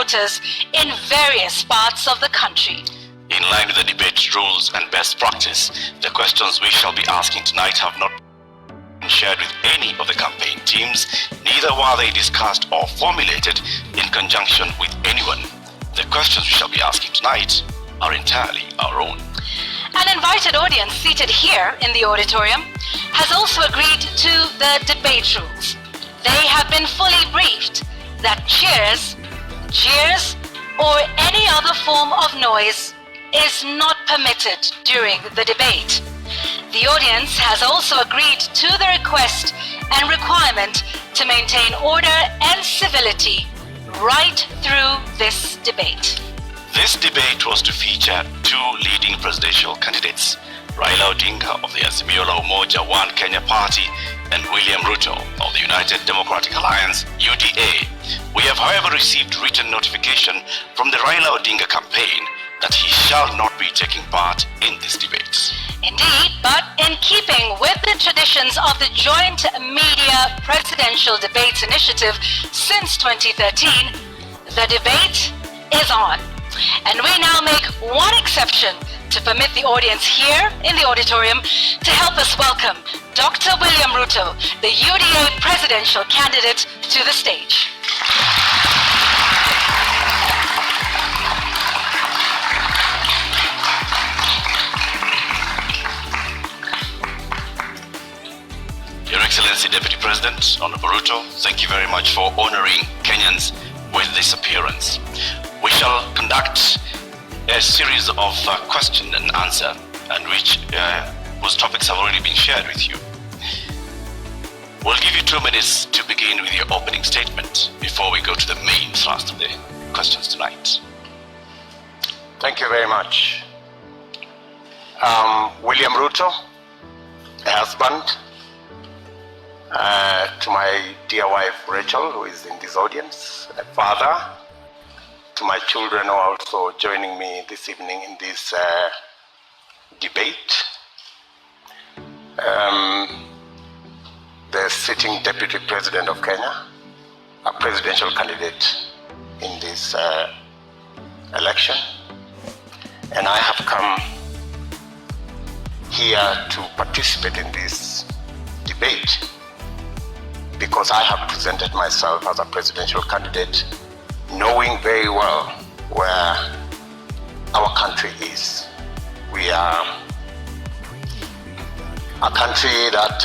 supporters in various parts of the country. In line with the debate rules and best practice, the questions we shall be asking tonight have not been shared with any of the campaign teams, neither were they discussed or formulated in conjunction with anyone. The questions we shall be asking tonight are entirely our own. An invited audience seated here in the auditorium has also agreed to the debate rules. They have been fully briefed that cheers, or any other form of noise is not permitted during the debate. The audience has also agreed to the request and requirement to maintain order and civility right through this debate. This debate was to feature two leading presidential candidates, Raila Odinga of the Azimio la Umoja One Kenya Party and William Ruto of the United Democratic Alliance, UDA. We have, however, received written notification from the Raila Odinga campaign that he shall not be taking part in this debate. Indeed, but in keeping with the traditions of the Joint Media Presidential Debates Initiative since 2013, the debate is on. And we now make one exception to permit the audience here in the auditorium to help us welcome Dr. William Ruto, the UDA presidential candidate, to the stage. Your Excellency Deputy President, Honorable Ruto, thank you very much for honoring Kenyans with this appearance. We shall conduct a series of question and answer, and whose topics have already been shared with you. We'll give you 2 minutes to begin with your opening statement before we go to the main thrust of the questions tonight. Thank you very much. William Ruto, a husband, to my dear wife Rachel, who is in this audience, a father, to my children who are also joining me this evening in this debate. The sitting Deputy President of Kenya, a presidential candidate in this election. And I have come here to participate in this debate because I have presented myself as a presidential candidate, knowing very well where our country is. We are a country that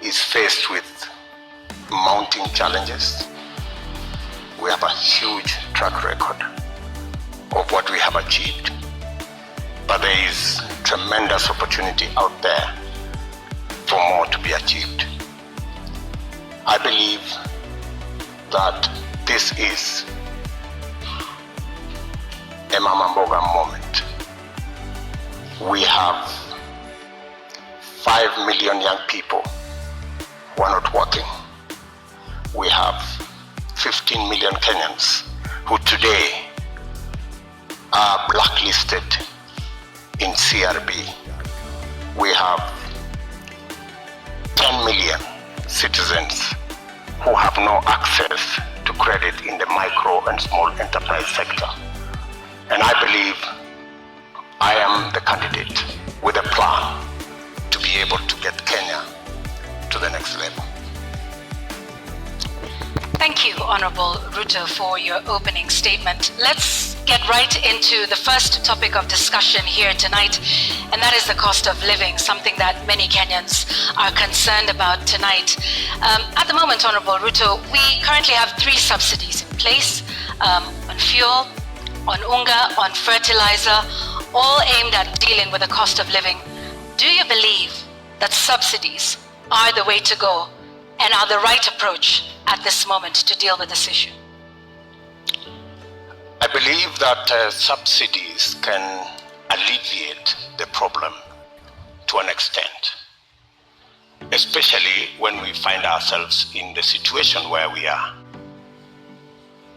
is faced with mounting challenges. We have a huge track record of what we have achieved, but there is tremendous opportunity out there for more to be achieved. I believe that this is a Mama Mboga moment. We have 5 million young people who are not working. We have 15 million Kenyans who today are blacklisted in CRB. We have 10 million citizens who have no access to credit in the micro and small enterprise sector. And I believe I am the candidate with a plan to be able to get Kenya to the next level. Thank you, Honorable Ruto, for your opening statement. Let's get right into the first topic of discussion here tonight, and that is the cost of living, something that many Kenyans are concerned about tonight. At the moment, Honorable Ruto, we currently have 3 subsidies in place, on fuel, on unga, on fertilizer, all aimed at dealing with the cost of living. Do you believe that subsidies are the way to go and are the right approach at this moment to deal with this issue? I believe that subsidies can alleviate the problem to an extent, especially when we find ourselves in the situation where we are.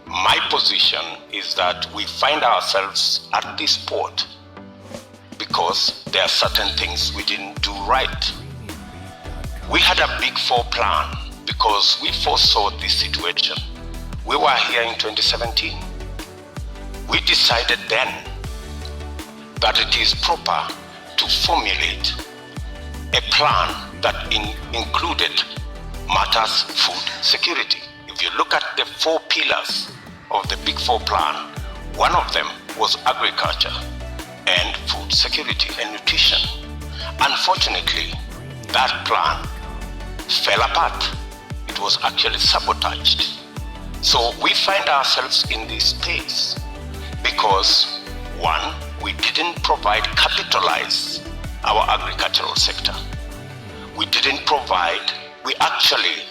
My position is that we find ourselves at this port because there are certain things we didn't do right. We had a Big Four plan because we foresaw this situation. we were here in 2017. We decided then that it is proper to formulate a plan that included matters food security. If you look at the 4 pillars of the Big Four plan, one of them was agriculture and food security and nutrition. Unfortunately, that plan fell apart. It was actually sabotaged. So we find ourselves in this space because, one, we didn't capitalize our agricultural sector. We actually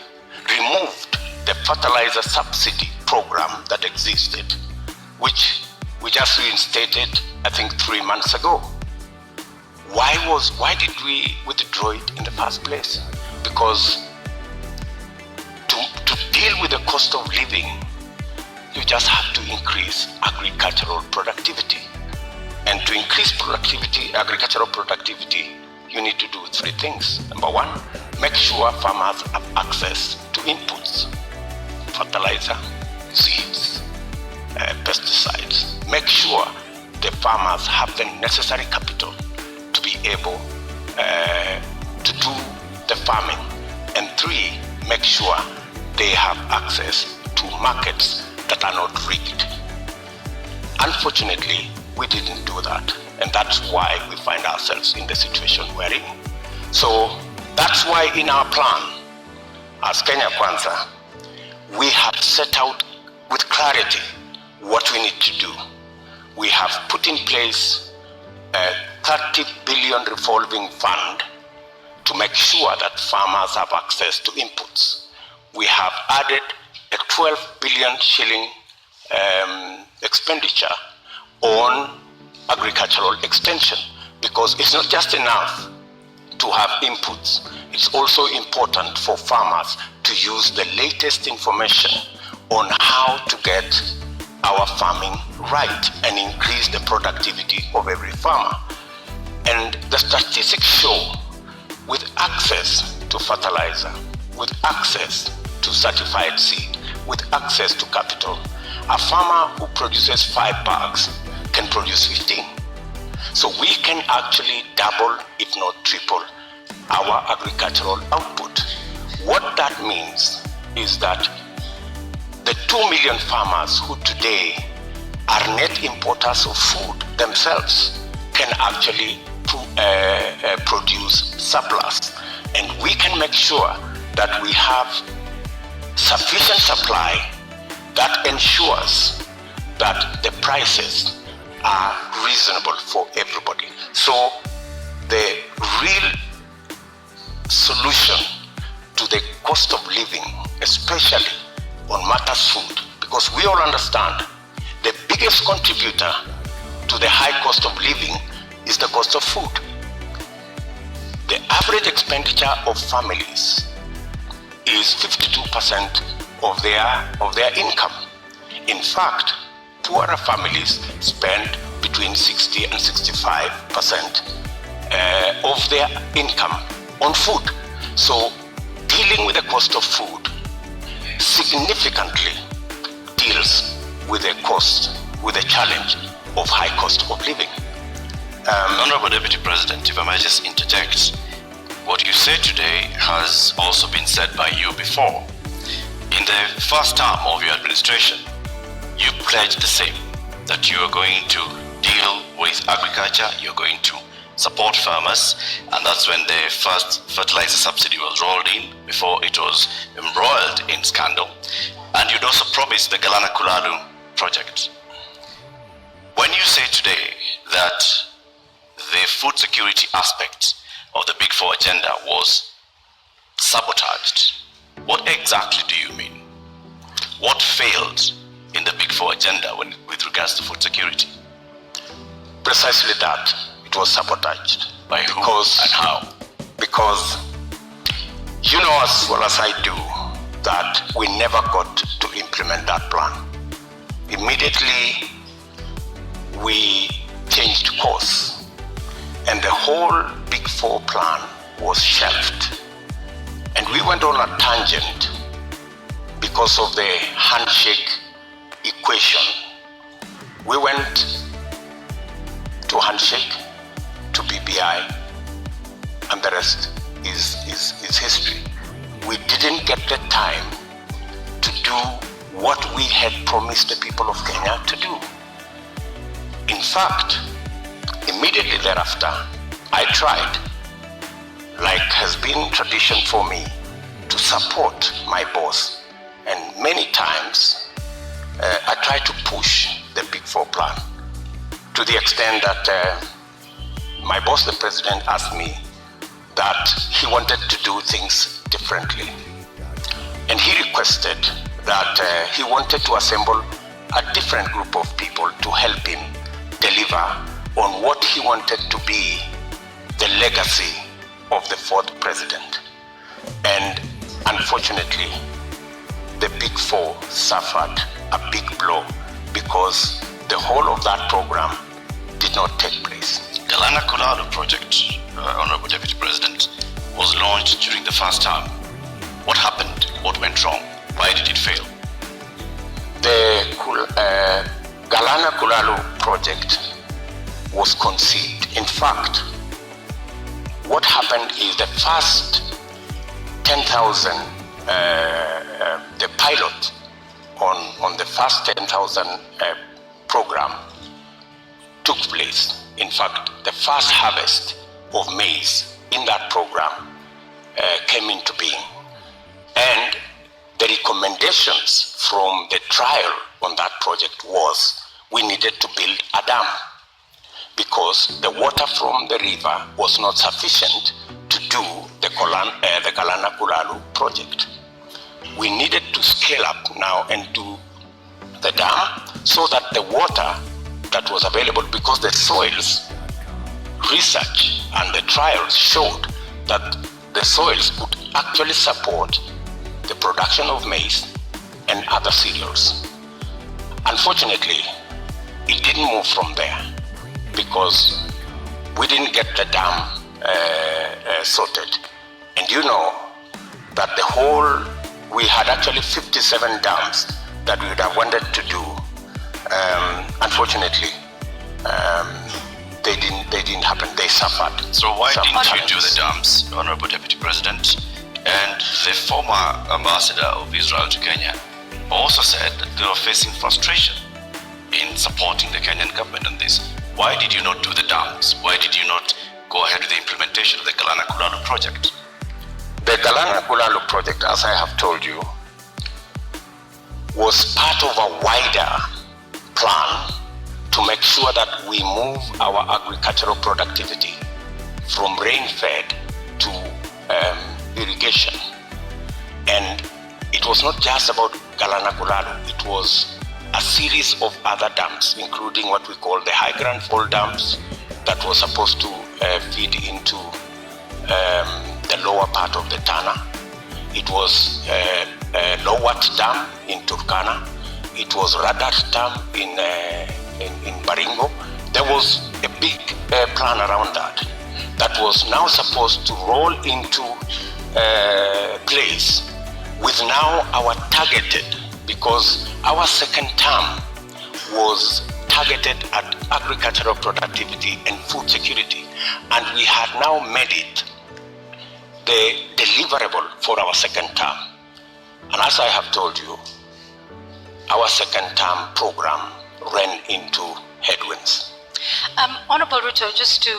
removed the fertilizer subsidy program that existed, which we just reinstated, I think, 3 months ago. Why did we withdraw it in the first place? Because to deal with the cost of living, you just have to increase agricultural productivity. And to increase agricultural productivity, you need to do 3 things. Number 1, make sure farmers have access to inputs, fertilizer, seeds, pesticides. Make sure the farmers have the necessary capital to be able to do the farming. And 3, make sure they have access to markets that are not rigged. Unfortunately, we didn't do that, and that's why we find ourselves in the situation we're in. So that's why in our plan, as Kenya Kwanza, we have set out with clarity what we need to do. We have put in place a 30 billion revolving fund to make sure that farmers have access to inputs. We have added a 12 billion shilling expenditure on agricultural extension, because it's not just enough to have inputs. It's also important for farmers to use the latest information on how to get our farming right and increase the productivity of every farmer. And the statistics show, with access to fertilizer, with access to certified seed, with access to capital, a farmer who produces 5 bags can produce 15. So we can actually double, if not triple, our agricultural output. What that means is that the 2 million farmers who today are net importers of food themselves can actually produce surplus. And we can make sure that we have sufficient supply that ensures that the prices are reasonable for everybody. So the real solution to the cost of living, especially on matters food, because we all understand the biggest contributor to the high cost of living is the cost of food. The average expenditure of families is 52% of their income. In fact, poorer families spend between 60 and 65% of their income on food. So dealing with the cost of food significantly deals with the challenge of high cost of living. Honorable Deputy President, if I might just interject, what you said today has also been said by you before. In the first term of your administration, you pledged the same, that you are going to deal with agriculture, you're going to support farmers, and that's when the first fertilizer subsidy was rolled in before it was embroiled in scandal. And you'd also promised the Galana Kulalu project. When you say today that the food security aspect of the Big Four agenda was sabotaged, what exactly do you mean? What failed in the Big Four agenda with regards to food security? Precisely that. It was sabotaged. By who and how? Because you know as well as I do that we never got to implement that plan. Immediately we changed course and the whole Big Four plan was shelved. And we went on a tangent because of the handshake equation. We went to handshake, to BBI, and the rest is history. We didn't get the time to do what we had promised the people of Kenya to do. In fact, immediately thereafter, I tried, like has been tradition for me, to support my boss. And many times, I tried to push the Big Four plan to the extent that my boss, the president, asked me that he wanted to do things differently. And he requested that he wanted to assemble a different group of people to help him deliver on what he wanted to be the legacy of the fourth president. And unfortunately, the Big Four suffered a big blow because the whole of that program did not take place. Galana Kulalu project, Honorable Deputy President, was launched during the first term. What happened? What went wrong? Why did it fail? The Galana Kulalu project was conceived. In fact, what happened is the first 10,000, the pilot on the first 10,000 program took place. In fact, the first harvest of maize in that program came into being. And the recommendations from the trial on that project was we needed to build a dam because the water from the river was not sufficient to do the Galana Kulalu project. We needed to scale up now and do the dam so that the water that was available, because the soils research and the trials showed that the soils could actually support the production of maize and other cereals. Unfortunately, it didn't move from there because we didn't get the dam sorted. And you know that we had actually 57 dams that we would have wanted to do. Unfortunately, they didn't happen. They suffered. So why didn't you do the dams, Honorable Deputy President? And the former ambassador of Israel to Kenya also said that they were facing frustration in supporting the Kenyan government on this. Why did you not do the dams? Why did you not go ahead with the implementation of the Galana Kulalu project? The Galana Kulalu project, as I have told you, was part of a wider plan to make sure that we move our agricultural productivity from rain-fed to irrigation. And it was not just about Galana Kulalu, it was a series of other dams, including what we call the High Grand Fall dams that was supposed to feed into the lower part of the Tana. It was Lowat Dam in Turkana. It was Radat Dam in Baringo. There was a big plan around that was now supposed to roll into place with now our targeted, because our second term was targeted at agricultural productivity and food security, and we had now made it the deliverable for our second term. And as I have told you, our second term program ran into headwinds. Honorable Ruto, just to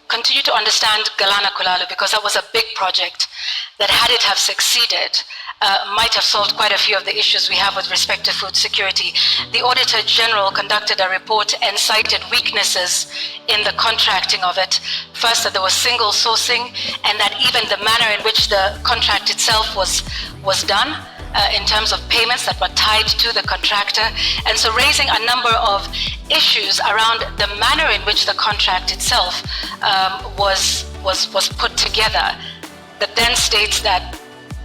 continue to understand Galana Kulalu, because that was a big project that, had it have succeeded, might have solved quite a few of the issues we have with respect to food security. The Auditor General conducted a report and cited weaknesses in the contracting of it. First, that there was single sourcing, and that even the manner in which the contract itself was done, in terms of payments that were tied to the contractor. And so raising a number of issues around the manner in which the contract itself was put together, that then states that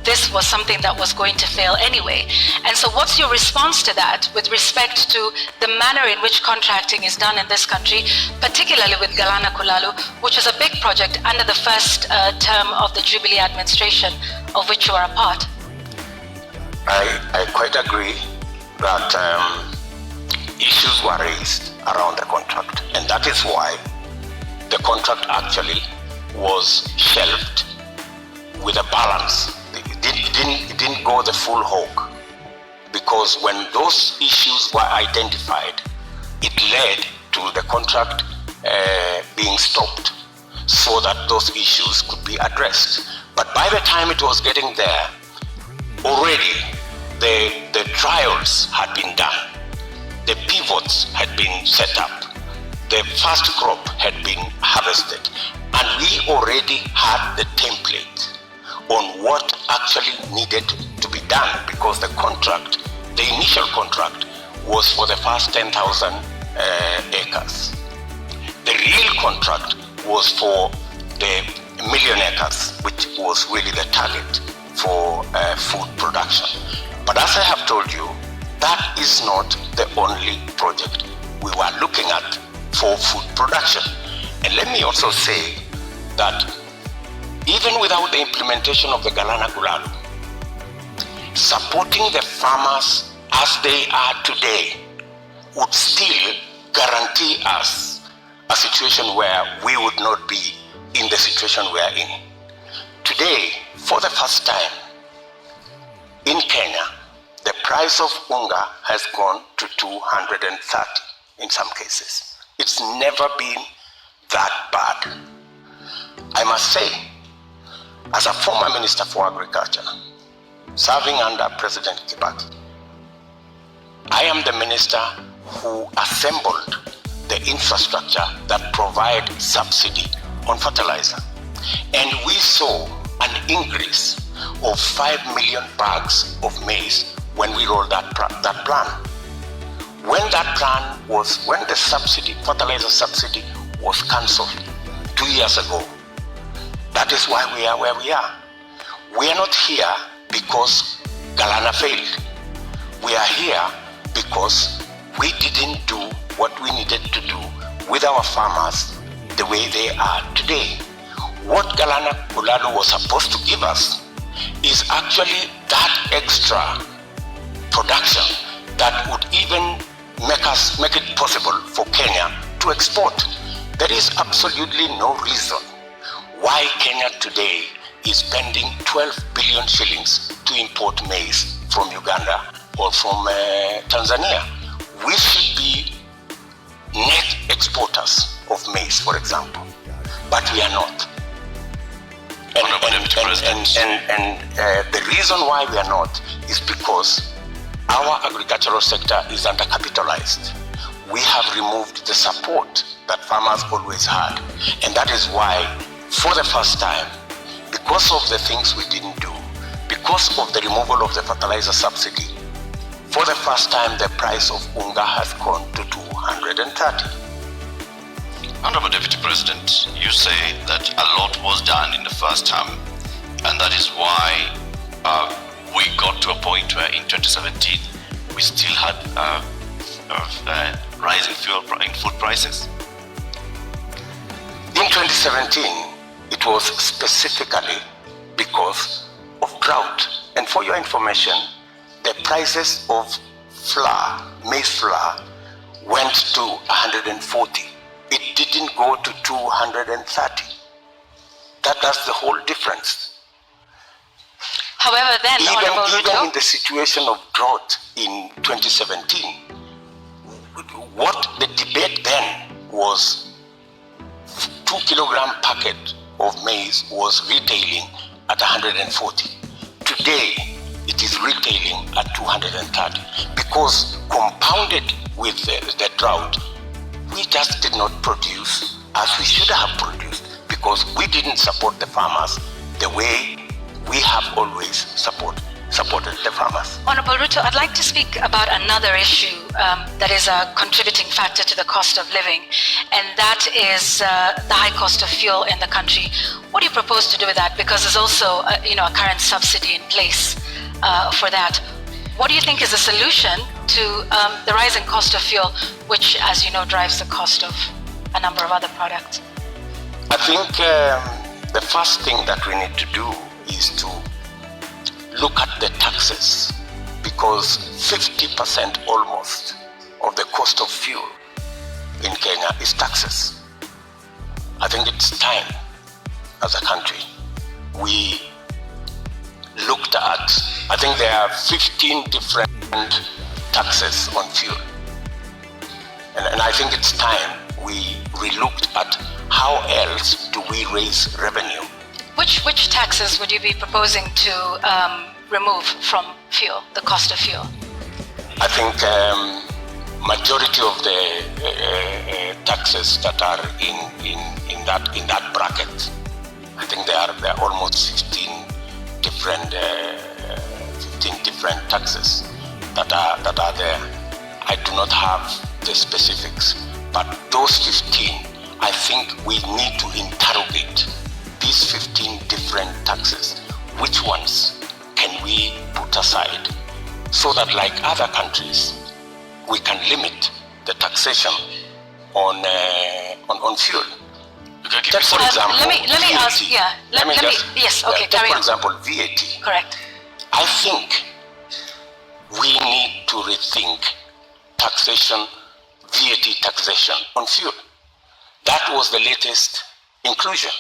this was something that was going to fail anyway. And so what's your response to that with respect to the manner in which contracting is done in this country, particularly with Galana Kulalu, which is a big project under the first term of the Jubilee administration, of which you are a part? I quite agree that issues were raised around the contract, and that is why the contract actually was shelved with a balance. It didn't go the full hog, because when those issues were identified, it led to the contract being stopped so that those issues could be addressed. But by the time it was getting there, already the trials had been done, the pivots had been set up, the first crop had been harvested, and we already had the template on what actually needed to be done, because the contract, the initial contract, was for the first 10,000 acres. The real contract was for the million acres, which was really the target for food production. But as I have told you, that is not the only project we were looking at for food production. And let me also say that even without the implementation of the Galana Gulalu, supporting the farmers as they are today would still guarantee us a situation where we would not be in the situation we are in. Today, for the first time in Kenya, the price of unga has gone to 230 in some cases. It's never been that bad. I must say, as a former Minister for Agriculture, serving under President Kibaki, I am the minister who assembled the infrastructure that provide subsidy on fertilizer. And we saw an increase of 5 million bags of maize when we rolled that plan. When the subsidy, fertilizer subsidy, was cancelled 2 years ago, that is why we are where we are. We are not here because Galana failed. We are here because we didn't do what we needed to do with our farmers the way they are today. What Galana Gulalu was supposed to give us is actually that extra production that would even make it possible for Kenya to export. There is absolutely no reason why Kenya today is spending 12 billion shillings to import maize from Uganda or from Tanzania. We should be net exporters of maize, for example, but we are not. And the reason why we are not is because our agricultural sector is undercapitalized. We have removed the support that farmers always had, and that is why, for the first time, because of the things we didn't do, because of the removal of the fertilizer subsidy, for the first time the price of unga has gone to 230. Honorable Deputy President, you say that a lot was done in the first term, and that is why we got to a point where in 2017 we still had rising food prices. In 2017, it was specifically because of drought. And for your information, the prices of flour, maize flour, went to 140. It didn't go to 230. That's the whole difference. However, then, even in the situation of drought in 2017, what the debate then was, 2 kilogram packet of maize was retailing at 140. Today, it is retailing at 230 because compounded with the drought, we just did not produce as we should have produced because we didn't support the farmers the way we have always supported the farmers. Honorable Ruto, I'd like to speak about another issue that is a contributing factor to the cost of living, and that is the high cost of fuel in the country. What do you propose to do with that? Because there's also a current subsidy in place for that. What do you think is the solution to the rising cost of fuel, which, as you know, drives the cost of a number of other products? I think the first thing that we need to do is to look at the taxes because 50% almost of the cost of fuel in Kenya is taxes. I think it's time as a country we looked at, I think there are 15 different taxes on fuel. And I think it's time we relooked at how else do we raise revenue. Which taxes would you be proposing to remove from fuel, the cost of fuel? I think majority of the taxes that are in that bracket, I think there are almost 15 different taxes that are there. I do not have the specifics, but those 15, I think we need to interrogate these 15 different taxes. Which ones can we put aside so that, like other countries, we can limit the taxation on fuel? Take for example, let me VAT. ask. Yeah. Yes. Okay. Take Carry for on. example, VAT. Correct. I think we need to rethink taxation, VAT taxation on fuel. That was the latest inclusion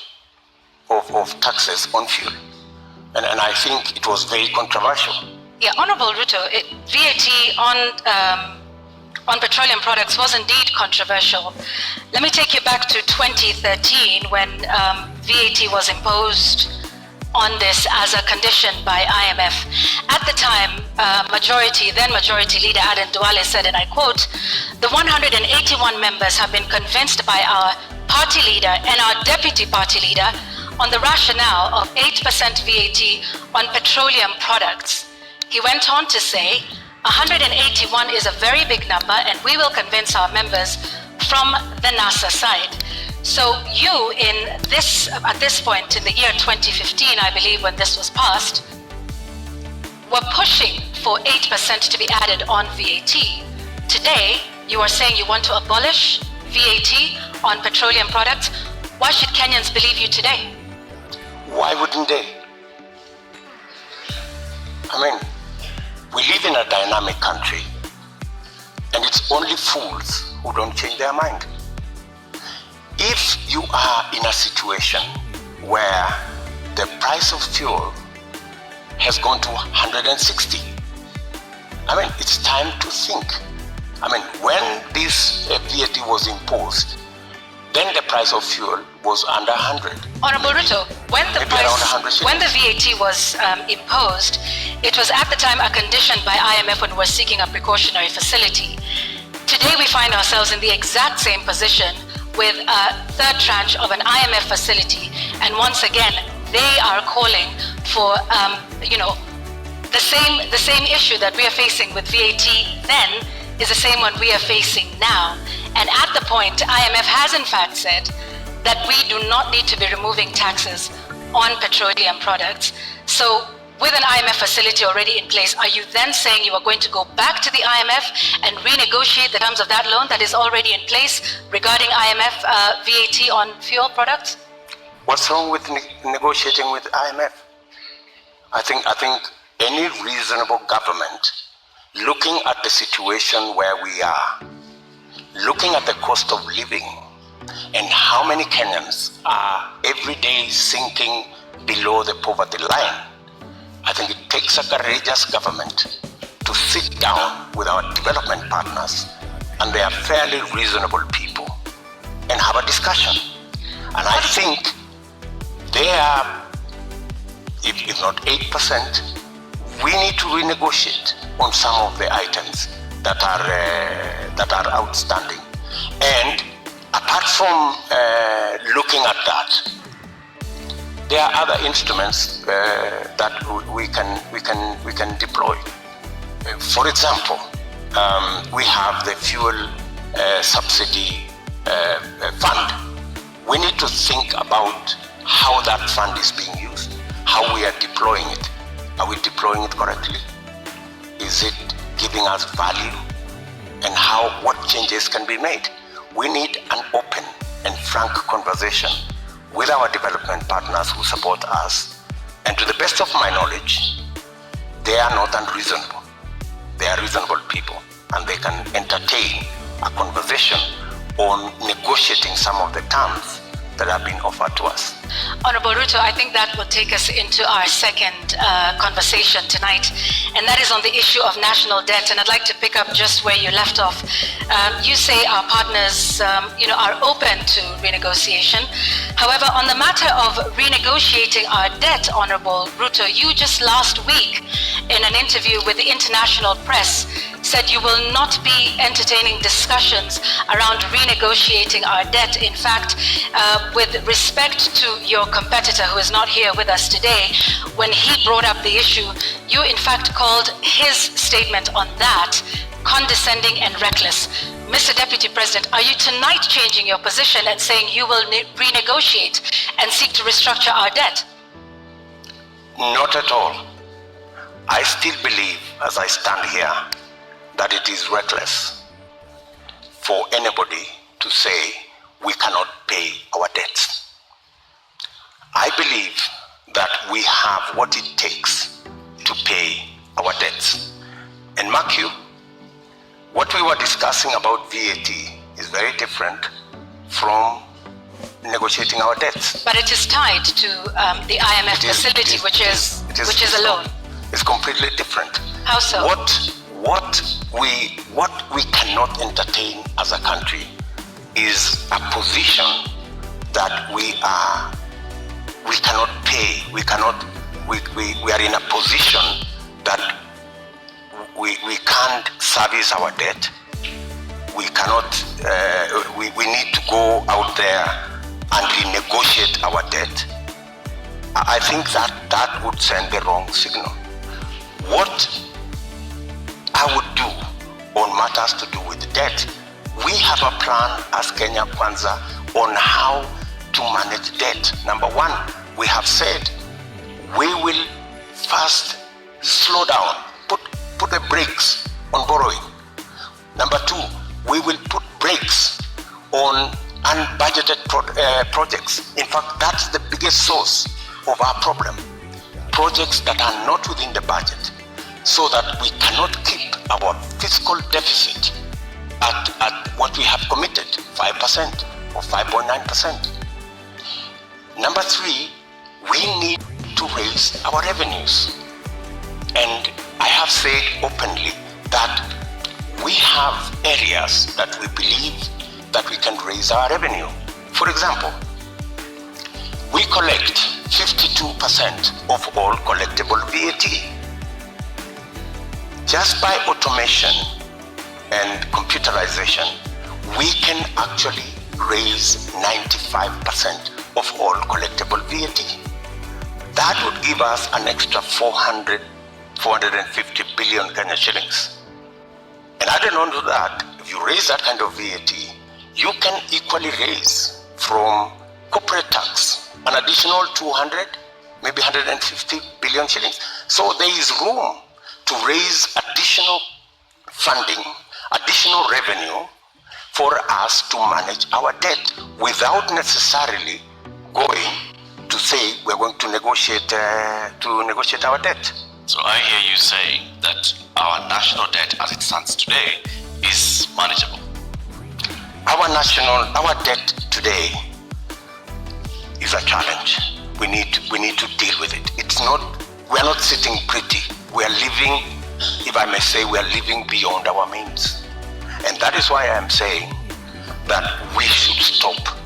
of taxes on fuel. And I think it was very controversial. Yeah, Honorable Ruto, VAT on petroleum products was indeed controversial. Let me take you back to 2013 when VAT was imposed on this as a condition by IMF. At the time, then Majority Leader Aden Duale said, and I quote, "The 181 members have been convinced by our party leader and our deputy party leader on the rationale of 8% VAT on petroleum products." He went on to say, 181 is a very big number and we will convince our members from the NASA side. So you, at this point in the year 2015, I believe, when this was passed, were pushing for 8% to be added on VAT. Today, you are saying you want to abolish VAT on petroleum products. Why should Kenyans believe you today? Why wouldn't they? I mean, we live in a dynamic country, and it's only fools who don't change their mind. If you are in a situation where the price of fuel has gone to 160, I mean, it's time to think. I mean, when this VAT was imposed, then the price of fuel was under 100. Honorable Ruto, when the VAT was imposed, it was at the time a condition by IMF when we were seeking a precautionary facility. Today we find ourselves in the exact same position with a third tranche of an IMF facility, and once again they are calling for the same issue that we are facing with VAT then is the same one we are facing now. And at the point, IMF has in fact said that we do not need to be removing taxes on petroleum products. So with an IMF facility already in place, are you then saying you are going to go back to the IMF and renegotiate the terms of that loan that is already in place regarding IMF VAT on fuel products? What's wrong with negotiating with IMF? I think any reasonable government, looking at the situation where we are, looking at the cost of living and how many Kenyans are every day sinking below the poverty line, I think it takes a courageous government to sit down with our development partners, and they are fairly reasonable people, and have a discussion. And I think they are, if not 8%, we need to renegotiate on some of the items that are outstanding. And apart from looking at that, there are other instruments that we can deploy. For example, we have the fuel subsidy fund. We need to think about how that fund is being used, how we are deploying it. Are we deploying it correctly? Is it giving us value? And what changes can be made? We need an open and frank conversation with our development partners who support us. And to the best of my knowledge, they are not unreasonable. They are reasonable people, and they can entertain a conversation on negotiating some of the terms that have been offered to us. Honorable Ruto, I think that will take us into our second conversation tonight, and that is on the issue of national debt. And I'd like to pick up just where you left off. You say our partners, are open to renegotiation. However, on the matter of renegotiating our debt, Honorable Ruto, you just last week in an interview with the international press said you will not be entertaining discussions around renegotiating our debt. In fact, with respect to your competitor who is not here with us today, when he brought up the issue, you in fact called his statement on that condescending and reckless. Mr. Deputy President, are you tonight changing your position and saying you will renegotiate and seek to restructure our debt? Not at all. I still believe, as I stand here, that it is reckless for anybody to say we cannot pay our debts. I believe that we have what it takes to pay our debts. And mark you, what we were discussing about VAT is very different from negotiating our debts. But it is tied to the IMF facility, which is a loan. It's completely different. How so? What we cannot entertain as a country is a position that we cannot pay. We are in a position that we can't service our debt. We cannot. We need to go out there and renegotiate our debt. I think that would send the wrong signal. What I would do on matters to do with debt, we have a plan as Kenya Kwanza on how to manage debt. Number one, we have said we will first slow down, put the brakes on borrowing. Number two, we will put brakes on unbudgeted projects. In fact, that's the biggest source of our problem. Projects that are not within the budget, so that we cannot keep our fiscal deficit at what we have committed, 5% or 5.9%. Number three, we need to raise our revenues. And I have said openly that we have areas that we believe that we can raise our revenue. For example, we collect 52% of all collectible VAT. Just by automation and computerization, we can actually raise 95% of all collectible VAT. That would give us an extra 450 billion Kenya shillings. And added on to that, if you raise that kind of VAT, you can equally raise from corporate tax an additional 200, maybe 150 billion shillings. So there is room to raise additional funding, additional revenue for us to manage our debt without necessarily going to say we're going to negotiate our debt. So I hear you saying that our national debt as it stands today is manageable. Our debt today is a challenge. We need to deal with it. We're not sitting pretty. We are living, if I may say, we are living beyond our means. And that is why I am saying that we should stop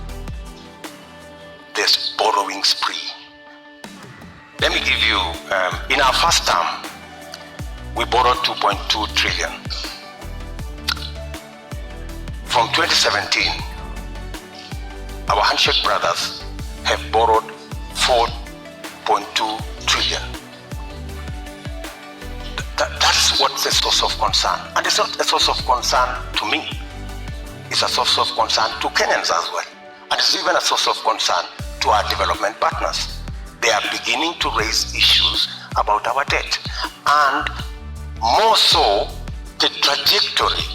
this borrowing spree. Let me give you, in our first term, we borrowed 2.2 trillion. From 2017, our handshake brothers have borrowed 4.2 trillion. That's what's a source of concern. And it's not a source of concern to me. It's a source of concern to Kenyans as well. And it's even a source of concern to our development partners. They are beginning to raise issues about our debt. And more so, the trajectory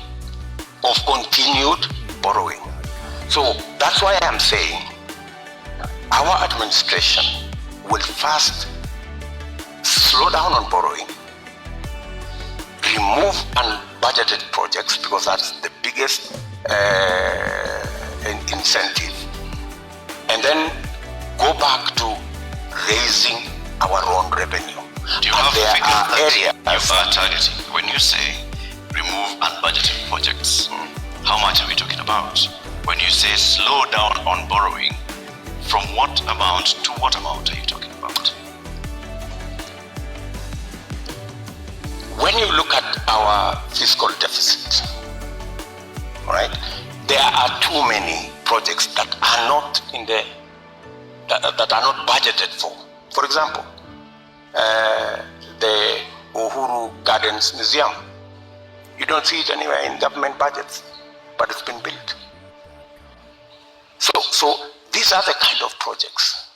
of continued borrowing. So that's why I am saying our administration will first slow down on borrowing, remove unbudgeted projects because that's the biggest incentive, and then go back to raising our own revenue. Do you have there figures are that areas you are targeting when you say remove unbudgeted projects? How much are we talking about? When you say slow down on borrowing, from what amount to what amount are you talking about? When you look at our fiscal deficit, right, there are too many projects that are not that are not budgeted for. For example, the Uhuru Gardens Museum. You don't see it anywhere in government budgets, but it's been built. So these are the kind of projects.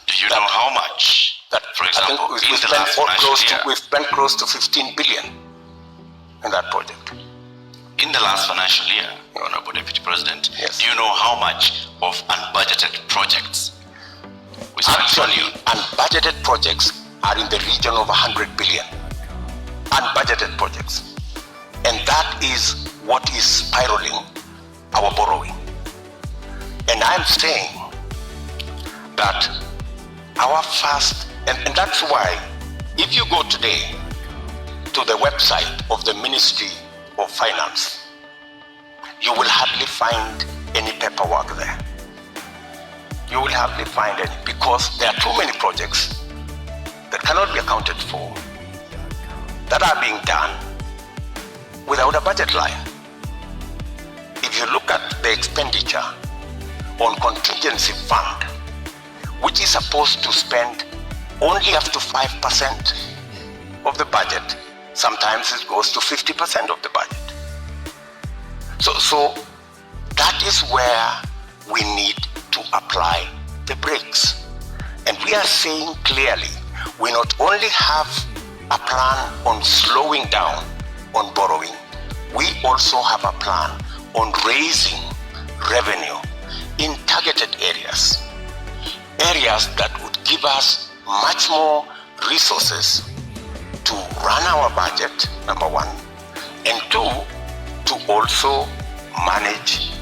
Do you know how much? That, for example, I think we've spent close to 15 billion in that project. In the last financial year, Honorable Deputy President, yes. Do you know how much of unbudgeted projects we spent? Actually, unbudgeted projects are in the region of 100 billion. Unbudgeted projects. And that is what is spiraling our borrowing. And I'm saying that our first, and that's why if you go today to the website of the Ministry of Finance, you will hardly find any paperwork there. You will hardly find any, because there are too many projects that cannot be accounted for that are being done without a budget line. If you look at the expenditure on contingency fund, which is supposed to spend only up to 5% of the budget, sometimes it goes to 50% of the budget. So that is where we need to apply the brakes. And we are saying clearly, we not only have a plan on slowing down on borrowing, we also have a plan on raising revenue in targeted areas that would give us much more resources to run our budget, number one, and two, to also manage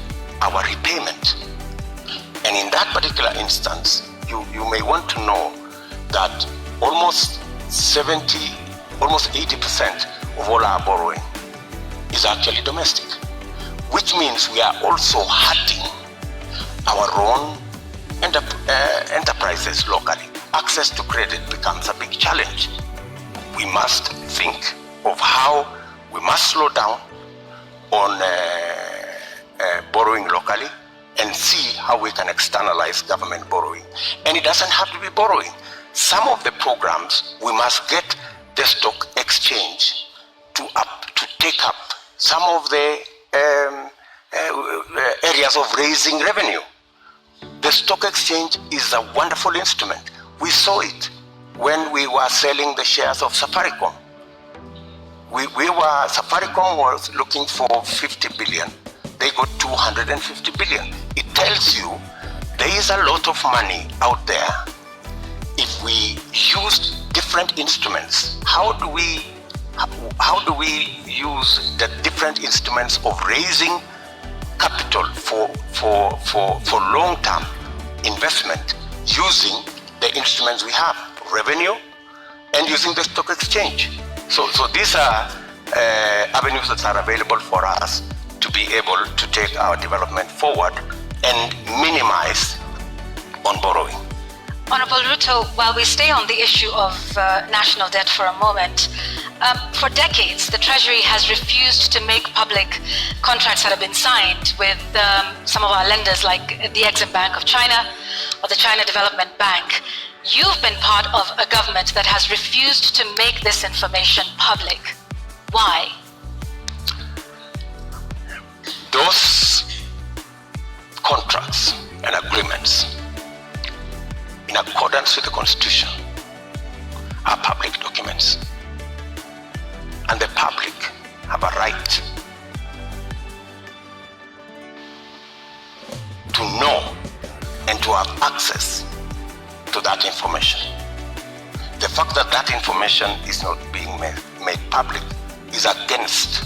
our repayment. And in that particular instance, you may want to know that almost 80% of all our borrowing is actually domestic, which means we are also hurting our own enterprises locally. Access to credit becomes a big challenge. We must think of how we must slow down on borrowing locally and see how we can externalize government borrowing. And it doesn't have to be borrowing. Some of the programs, we must get the stock exchange to take up some of the areas of raising revenue. The stock exchange is a wonderful instrument. We saw it when we were selling the shares of Safaricom. Safaricom was looking for 50 billion. They got 250 billion. It tells you there is a lot of money out there. If we use different instruments, how do we use the different instruments of raising capital for long-term investment using the instruments we have, revenue, and using the stock exchange. So these are avenues that are available for us to be able to take our development forward and minimize on borrowing. Honorable Ruto, while we stay on the issue of national debt for a moment, for decades the Treasury has refused to make public contracts that have been signed with some of our lenders like the Exim Bank of China or the China Development Bank. You've been part of a government that has refused to make this information public. Why? Those contracts and agreements, in accordance with the Constitution, are public documents. And the public have a right to know and to have access to that information. The fact that that information is not being made public is against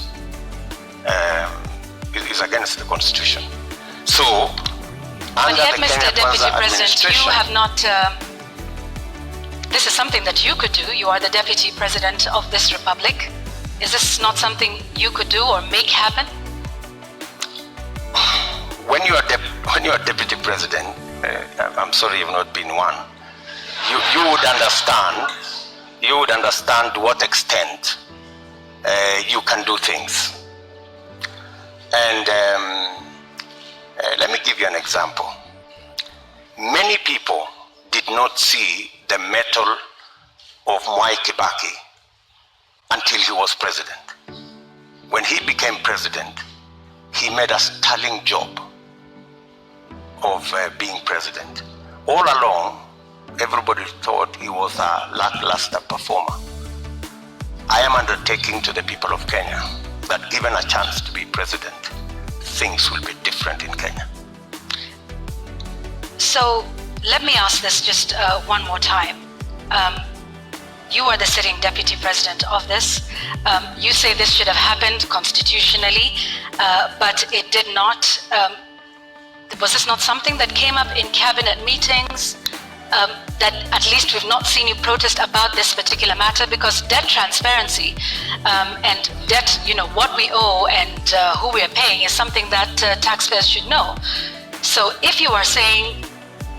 the Constitution. So, But under yet, the Mr. Kenya Deputy Kwanza President, you administration, have not. This is something that you could do. You are the Deputy President of this republic. Is this not something you could do or make happen? when you are Deputy President, I'm sorry you've not been one. You would understand. You would understand to what extent you can do things. And let me give you an example. Many people did not see the mettle of Mwai Kibaki until he was president. When he became president, he made a sterling job of being president. All along, everybody thought he was a lackluster performer. I am undertaking to the people of Kenya that given a chance to be president, things will be different in Kenya. So let me ask this just one more time. You are the sitting Deputy President of this. You say this should have happened constitutionally, but it did not. Was this not something that came up in cabinet meetings? That at least we've not seen you protest about this particular matter, because debt transparency and debt, what we owe and who we are paying is something that taxpayers should know. So if you are saying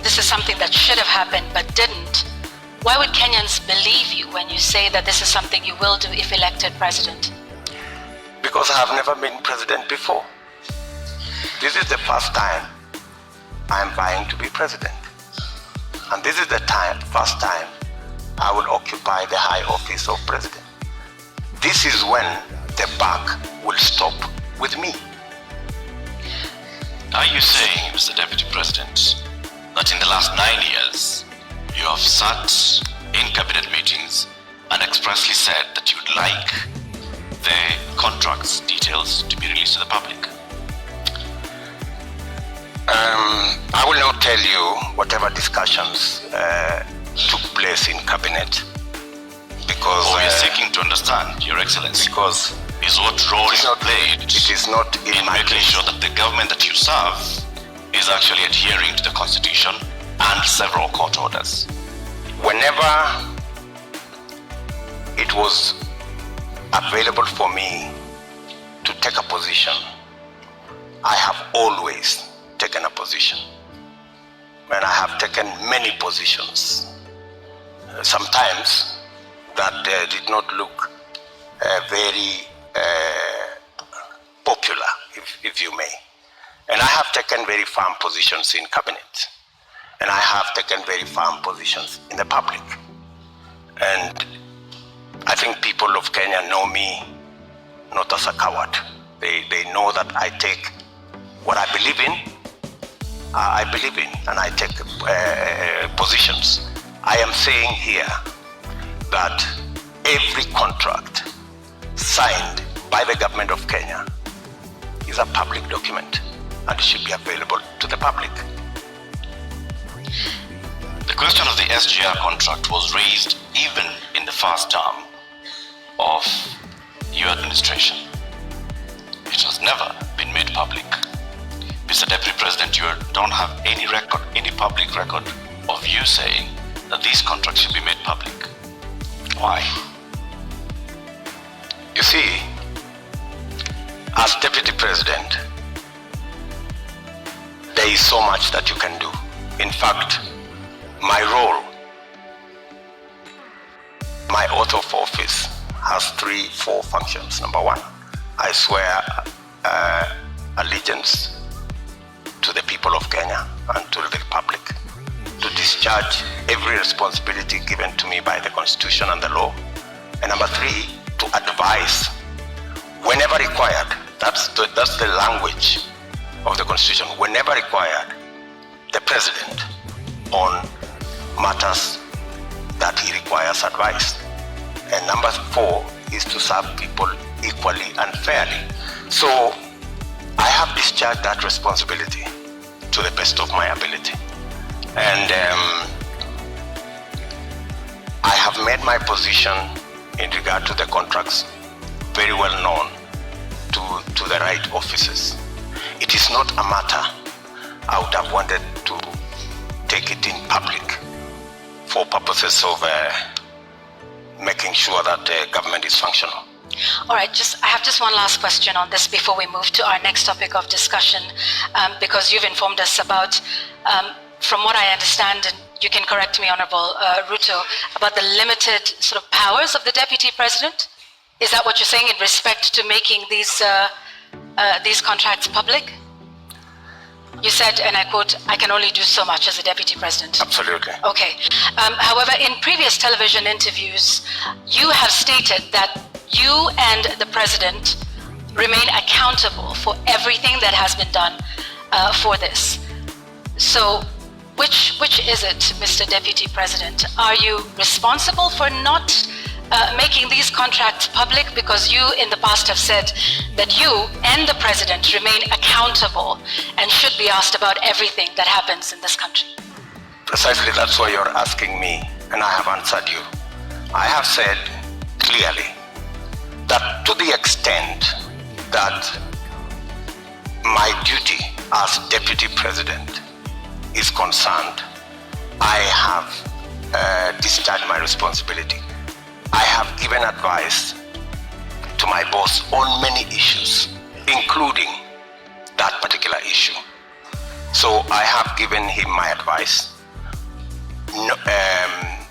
this is something that should have happened but didn't, why would Kenyans believe you when you say that this is something you will do if elected president? Because I have never been president before. This is the first time I'm vying to be president. And this is the first time I will occupy the high office of president. This is when the buck will stop with me. Are you saying, Mr. Deputy President, that in the last 9 years, you have sat in cabinet meetings and expressly said that you would like the contracts details to be released to the public? I will not tell you whatever discussions took place in cabinet, because we are seeking to understand, Your Excellency, because is what role you played it is not in my making sure that the government that you serve is actually adhering to the Constitution and several court orders. Whenever it was available for me to take a position, I have always taken a position. And I have taken many positions. Sometimes that did not look very popular, if you may. And I have taken very firm positions in cabinet. And I have taken very firm positions in the public. And I think people of Kenya know me not as a coward. They know that I take what I believe in, and I take positions. I am saying here that every contract signed by the government of Kenya is a public document and it should be available to the public. The question of the SGR contract was raised even in the first term of your administration. It has never been made public. Mr. Deputy President, you don't have any record, any public record of you saying that these contracts should be made public. Why? You see, as Deputy President, there is so much that you can do. In fact, my role, my oath of office has 3-4 functions. Number one, I swear allegiance to the people of Kenya and to the Republic, to discharge every responsibility given to me by the Constitution and the law. And number 3, to advise whenever required. That's the language of the Constitution. Whenever required, the President on matters that he requires advice. And number 4 is to serve people equally and fairly. So I have discharged that responsibility to the best of my ability. And I have made my position in regard to the contracts very well known to the right officers. It is not a matter I would have wanted to take it in public for purposes of making sure that the government is functional. All right, I have just one last question on this before we move to our next topic of discussion, because you've informed us about, from what I understand, and you can correct me, Honorable Ruto, about the limited sort of powers of the Deputy President. Is that what you're saying in respect to making these contracts public? You said, and I quote, "I can only do so much as a Deputy President." Absolutely. Okay. However, in previous television interviews, you have stated that you and the President remain accountable for everything that has been done for this. So, which is it, Mr. Deputy President? Are you responsible for not making these contracts public, because you in the past have said that you and the President remain accountable and should be asked about everything that happens in this country? Precisely, that's why you're asking me, and I have answered you. I have said clearly that to the extent that my duty as Deputy President is concerned, I have discharged my responsibility. I have given advice to my boss on many issues, including that particular issue. So I have given him my advice,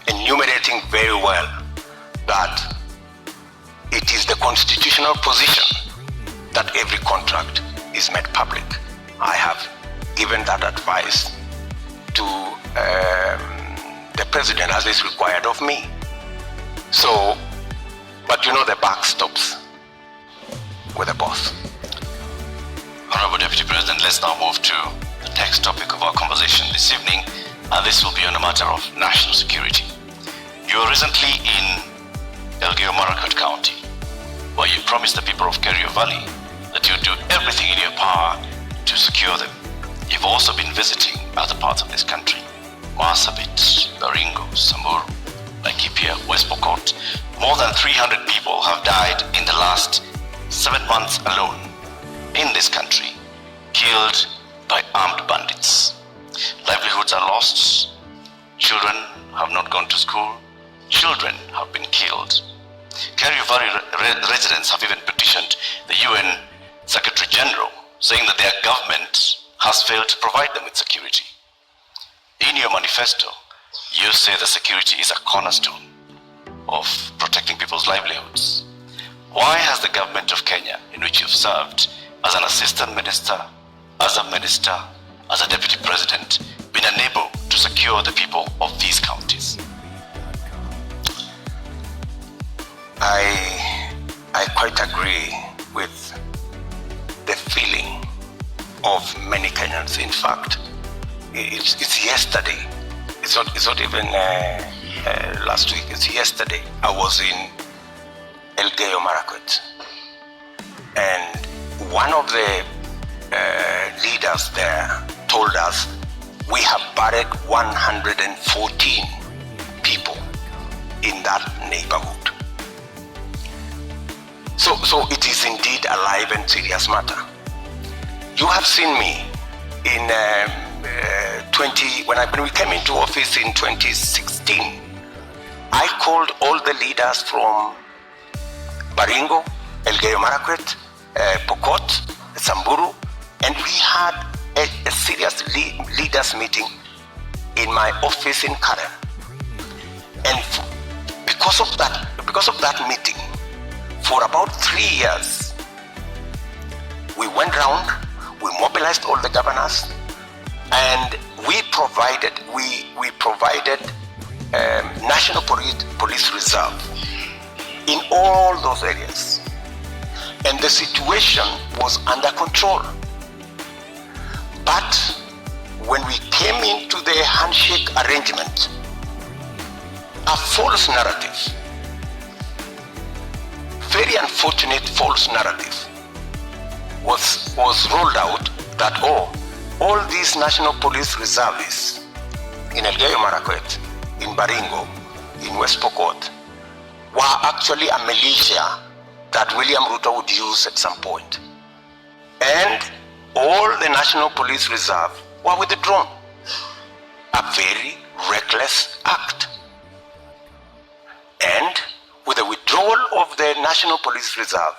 enumerating very well that it is the constitutional position that every contract is made public. I have given that advice to the President as is required of me. So, but you know, the buck stops with the boss. Honorable Deputy President, let's now move to the next topic of our conversation this evening, and this will be on a matter of national security. You were recently in Elgeyo Marakwet County, where you promised the people of Kerio Valley that you'd do everything in your power to secure them. You've also been visiting other parts of this country: Marsabit, Baringo, Samburu, Laikipia, West Pokot. More than 300 people have died in the last 7 months alone in this country, killed by armed bandits. Livelihoods are lost. Children have not gone to school. Children have been killed. Kerio Valley residents have even petitioned the UN Secretary General, saying that their government has failed to provide them with security. In your manifesto, you say the security is a cornerstone of protecting people's livelihoods. Why has the government of Kenya, in which you've served as an assistant minister, as a minister, as a deputy president, been unable to secure the people of these counties? I quite agree with the feeling of many Kenyans. In fact, it's yesterday. It's not even last week. It's yesterday. I was in Elgeyo Marakwet, and one of the leaders there told us we have buried 114 people in that neighborhood. So it is indeed a live and serious matter. You have seen me in when we came into office in 2016. I called all the leaders from Baringo, Elgeyo Marakwet, Pokot, Samburu, and we had a serious leaders meeting in my office in Karen. And because of that meeting, for about 3 years, we went round, we mobilized all the governors, and we provided National Police Reserve in all those areas, and the situation was under control. But when we came into the handshake arrangement, a false narrative, very unfortunate false narrative, was rolled out that all these National Police Reservists in Elgeyo Marakwet, in Baringo, in West Pokot, were actually a militia that William Ruto would use at some point. And all the National Police Reserve were withdrawn. A very reckless act. And with the withdrawal of the National Police Reserve,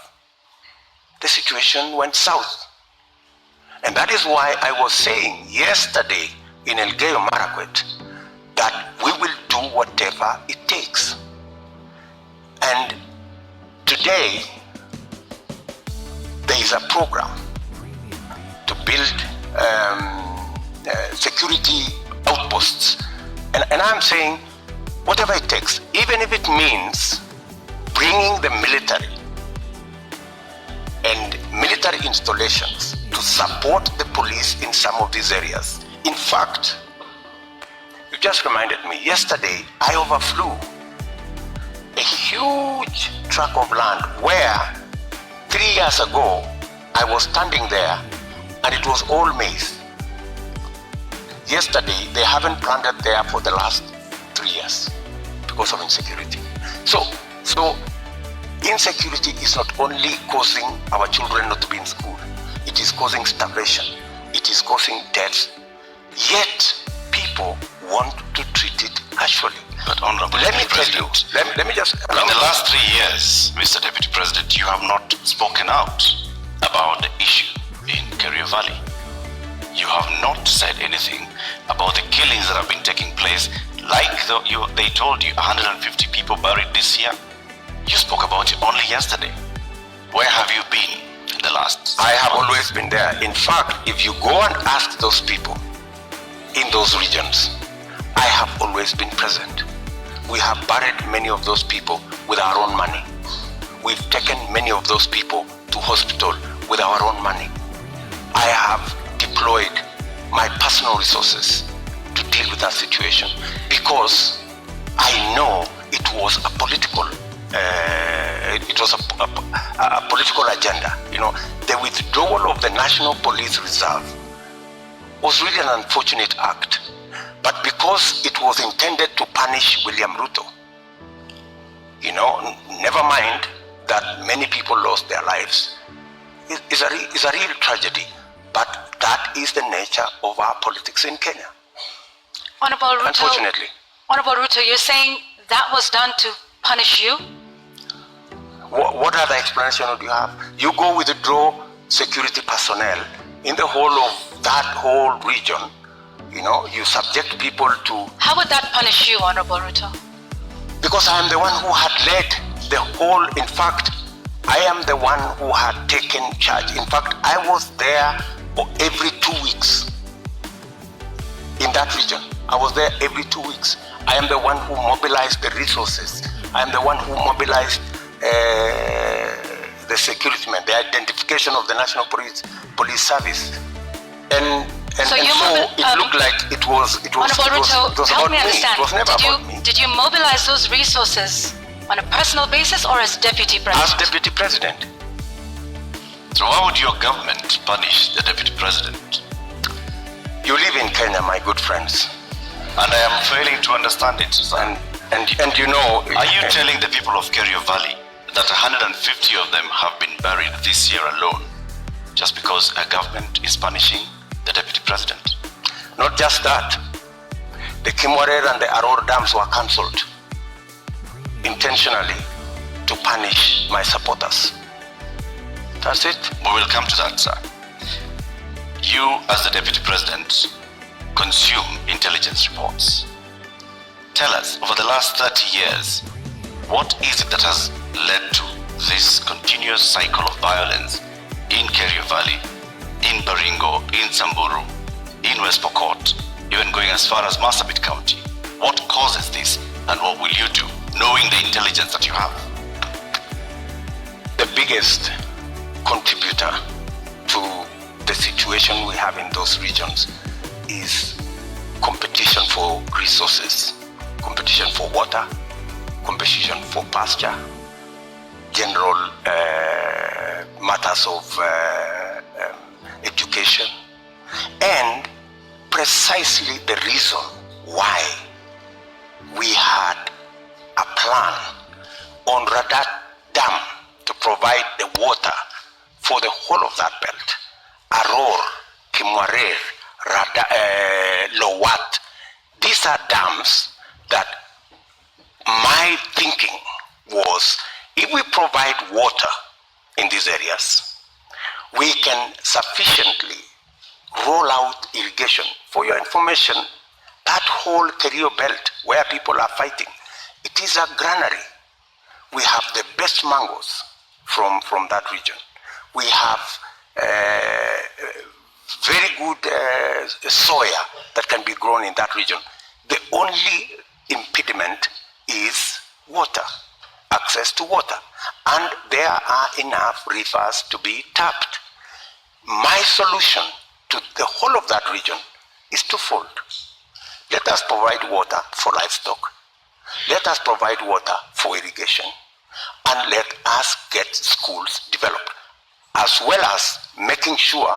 the situation went south. And that is why I was saying yesterday in Elgeyo Marakwet that we will do whatever it takes. And today, there is a program to build security outposts. And I'm saying, whatever it takes, even if it means bringing the military and military installations to support the police in some of these areas. In fact, you just reminded me, yesterday I overflew a huge tract of land where 3 years ago I was standing there and it was all maize. Yesterday they haven't planted there for the last 3 years because of insecurity. So insecurity is not only causing our children not to be in school, it is causing starvation, it is causing deaths, yet people want to treat it harshly. But Honorable Let me Deputy tell you, President, let me just... in the last 3 years, Mr. Deputy President, you have not spoken out about the issue in Kerio Valley. You have not said anything about the killings that have been taking place, like they told you 150 people buried this year. You spoke about it only yesterday. Where have you been in the last? I have always been there. In fact, if you go and ask those people in those regions, I have always been present. We have buried many of those people with our own money. We've taken many of those people to hospital with our own money. I have deployed my personal resources to deal with that situation because I know it was a political political agenda. You know, the withdrawal of the National Police Reserve was really an unfortunate act. But because it was intended to punish William Ruto, you know, never mind that many people lost their lives. It's a real tragedy. But that is the nature of our politics in Kenya. Honorable Ruto, unfortunately. Honorable Ruto, you're saying that was done to punish you? What other explanation would you have? You go withdraw security personnel in the whole of that whole region. You know, you subject people to... How would that punish you, Honorable Ruto? Because I am the one who had led the whole, in fact, I am the one who had taken charge. In fact, I was there every 2 weeks in that region. I was there every 2 weeks. I am the one who mobilized the resources. I am the one who mobilized the security men, the identification of the National Police Service. And so it looked like it was Honorable Ruto, help me understand. It was never about me. Did you mobilize those resources on a personal basis or as Deputy President? As Deputy President. So how would your government punish the Deputy President? You live in Kenya, my good friends. And I am failing to understand it, sir. And you know... Are you telling the people of Kerio Valley that 150 of them have been buried this year alone just because a government is punishing the Deputy President? Not just that. The Kimwarer and the Aror dams were cancelled intentionally to punish my supporters. That's it. We will come to that, sir. You, as the Deputy President, consume intelligence reports. Tell us, over the last 30 years, what is it that has led to this continuous cycle of violence in Kerio Valley, in Baringo, in Samburu, in West Pokot, even going as far as Marsabit County? What causes this, and what will you do, knowing the intelligence that you have? The biggest contributor to the situation we have in those regions is competition for resources, competition for water, competition for pasture, general matters of education, and precisely the reason why we had a plan on Radat Dam to provide the water for the whole of that belt. Aror, Kimwarer, Lowat. These are dams that my thinking was, if we provide water in these areas, we can sufficiently roll out irrigation. For your information, that whole Kerio belt where people are fighting, it is a granary. We have the best mangoes from that region. We have very good soya that can be grown in that region. The only impediment is water, access to water. And there are enough rivers to be tapped. My solution to the whole of that region is twofold. Let us provide water for livestock. Let us provide water for irrigation. And let us get schools developed, as well as making sure